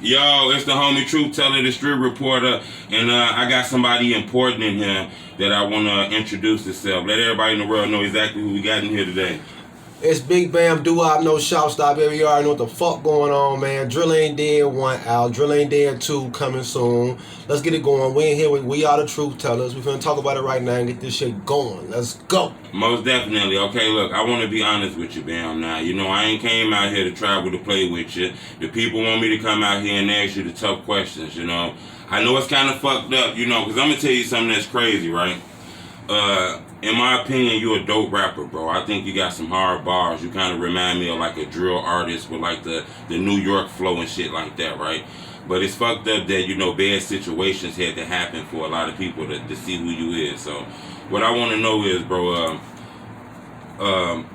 Yo, it's the homie Truth Teller, the street reporter, and I got somebody important in here that I want to introduce itself. Let everybody in the world know exactly who we got in here today. It's Big Bamm, Dowop, no shout stop. Every already know what the fuck going on, man. Drill Ain't Dead 1 out. Drill Ain't Dead 2 coming soon. Let's get it going. We in here with We Are the Truth Tellers. We're finna talk about it right now and get this shit going. Let's go. Most definitely. Okay, look, I want to be honest with you, Bamm. Now, you know, I ain't came out here to travel to play with you. The people want me to come out here and ask you the tough questions, you know. I know it's kind of fucked up, you know, because I'm going to tell you something that's crazy, right? In my opinion, you a dope rapper, bro. I think you got some hard bars. You kind of remind me of like a drill artist with like the New York flow and shit like that, right? But it's fucked up that, you know, bad situations had to happen for a lot of people to see who you is. So what I want to know is, bro,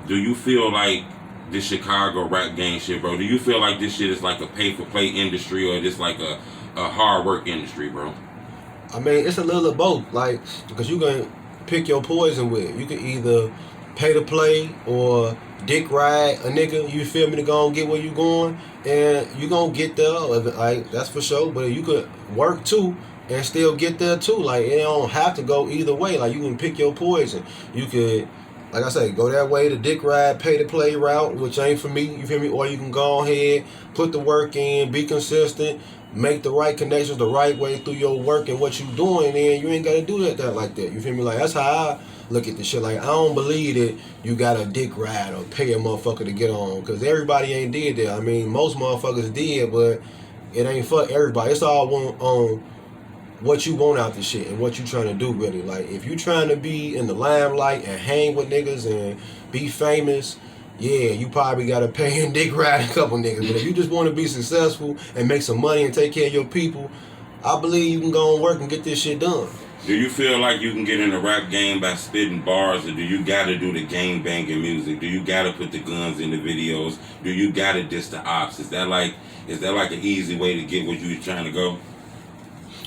do you feel like this Chicago rap game shit, bro? Do you feel like this shit is like a pay-for-play industry or just like a hard work industry, bro? I mean, it's a little of both. Like, because you can pick your poison with. You can either pay to play or dick ride a nigga, you feel me, to go and get where you going, and you gonna get there, like, that's for sure. But you could work too and still get there too. Like, it don't have to go either way. Like, you can pick your poison. You could, like I say, go that way, the dick ride, pay to play route, which ain't for me, you feel me? Or you can go ahead, put the work in, be consistent, make the right connections the right way through your work and what you doing, and you ain't gotta do that like that. You feel me? Like, that's how I look at this shit. Like, I don't believe that you got a dick ride or pay a motherfucker to get on, because everybody ain't did that. I mean, most motherfuckers did, but it ain't for everybody. It's all on what you want out the shit and what you trying to do, really. Like, if you trying to be in the limelight and hang with niggas and be famous, yeah, you probably gotta pay and dick ride a couple niggas. But if you just want to be successful and make some money and take care of your people, I believe you can go and work and get this shit done. Do you feel like you can get in the rap game by spitting bars, or do you gotta do the gang banging music? Do you gotta put the guns in the videos? Do you gotta diss the ops? Is that like an easy way to get where you trying to go?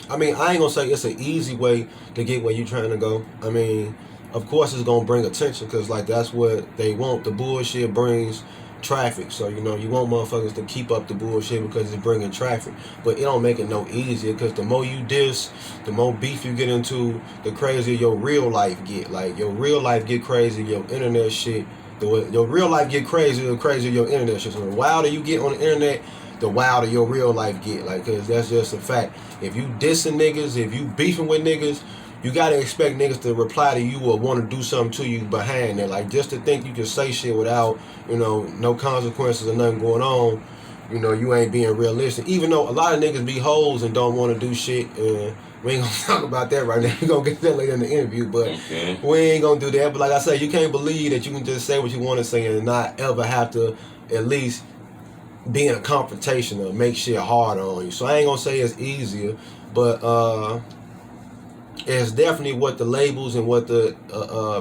I mean, I ain't gonna say it's an easy way to get where you trying to go. I mean, of course it's gonna bring attention, because like, that's what they want. The bullshit brings traffic. So, you know, you want motherfuckers to keep up the bullshit because it's bringing traffic. But it don't make it no easier, because the more you diss, the more beef you get into, the crazier your real life get. Like, your real life get crazy, your internet shit. Your real life get crazy, the crazier your internet shit. So the wilder you get on the internet, the wilder your real life get. Like, because that's just a fact. If you dissing niggas, if you beefing with niggas, you gotta expect niggas to reply to you or want to do something to you behind that. Like, just to think you can say shit without, you know, no consequences or nothing going on, you know, you ain't being realistic. Even though a lot of niggas be hoes and don't want to do shit, and we ain't gonna talk about that right now. We gonna get that later in the interview, but we ain't gonna do that. But like I said, you can't believe that you can just say what you want to say and not ever have to at least be in a confrontation or make shit harder on you. So I ain't gonna say it's easier, but it's definitely what the labels and what the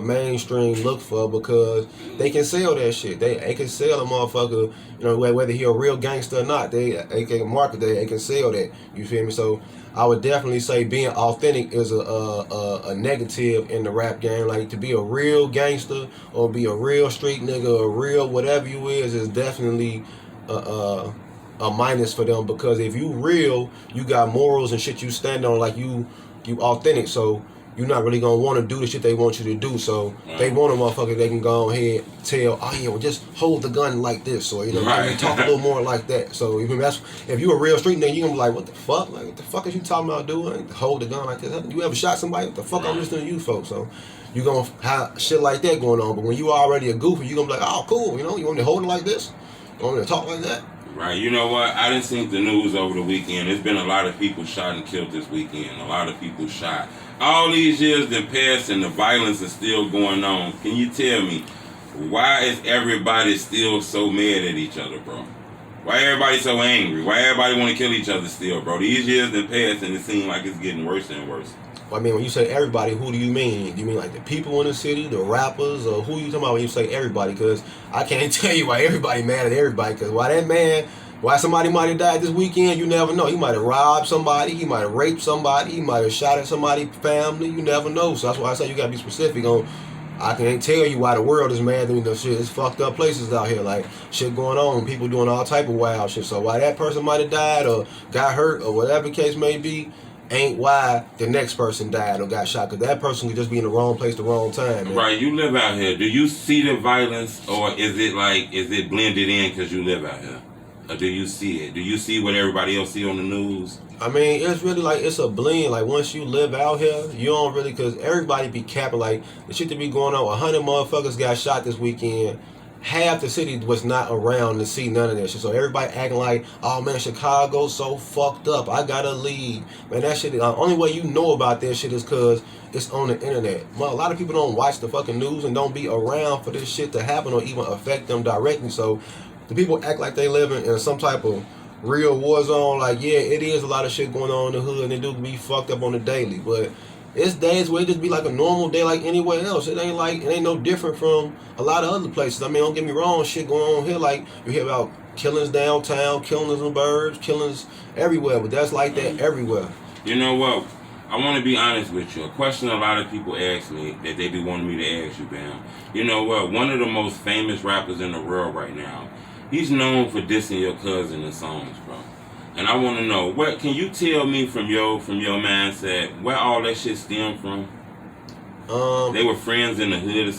mainstream look for, because they can sell that shit. They can sell a motherfucker, you know, whether he a real gangster or not. They can market that. They can sell that. You feel me? So I would definitely say being authentic is a negative in the rap game. Like, to be a real gangster or be a real street nigga or real whatever you is definitely a minus for them, because if you real, you got morals and shit you stand on, like you authentic, so you're not really gonna want to do the shit they want you to do. So they want a motherfucker they can go ahead tell, oh yeah, well, just hold the gun like this, or, you know, talk a little more like that. So if you a real street nigga, you gonna be like, what the fuck? Like, what the fuck is you talking about doing? Hold the gun like this? You ever shot somebody? What the fuck I'm listening to you folks? So you gonna have shit like that going on. But when you already a goofy, you gonna be like, oh cool, you know, you want me to hold it like this? You want me to talk like that? Right, you know what? I didn't see the news over the weekend. There's been a lot of people shot and killed this weekend. A lot of people shot. All these years that passed and the violence is still going on. Can you tell me, why is everybody still so mad at each other, bro? Why everybody so angry? Why everybody want to kill each other still, bro? These years that passed and it seems like it's getting worse and worse. I mean, when you say everybody, who do you mean? Do you mean like the people in the city, the rappers, or who you talking about when you say everybody? Because I can't tell you why everybody mad at everybody. Because why somebody might have died this weekend, you never know. He might have robbed somebody, he might have raped somebody, he might have shot at somebody's family, you never know. So that's why I say you gotta be specific on I can't tell you why the world is mad at me. The shit, it's fucked up places out here. Like shit going on, people doing all type of wild shit. So why that person might have died or got hurt or whatever the case may be, ain't why the next person died or got shot. Cause that person could just be in the wrong place, the wrong time. Man. Right, you live out here. Do you see the violence, or is it blended in because you live out here? Or do you see it? Do you see what everybody else see on the news? I mean, it's really like, it's a blend. Like, once you live out here, you don't really, because everybody be capping. Like, the shit that be going on, 100 motherfuckers got shot this weekend. Half the city was not around to see none of that shit. So everybody acting like, oh man, Chicago's so fucked up, I gotta leave. Man, that shit, the only way you know about that shit is because it's on the internet. Well, a lot of people don't watch the fucking news and don't be around for this shit to happen or even affect them directly. So the people act like they living in some type of real war zone. Like, yeah, it is a lot of shit going on in the hood and they do be fucked up on the daily. But it's days where it just be like a normal day like anywhere else. It ain't no different from a lot of other places. I mean, don't get me wrong, shit going on here. Like, you hear about killings downtown, killings in burbs, killings everywhere. But that's like that everywhere. You know what? I want to be honest with you. A question a lot of people ask me that they be wanting me to ask you, Bamm. You know what? One of the most famous rappers in the world right now, he's known for dissing your cousin in songs, bro. And I want to know, what can you tell me from your mindset where all that shit stemmed from? They were friends in the hood or something?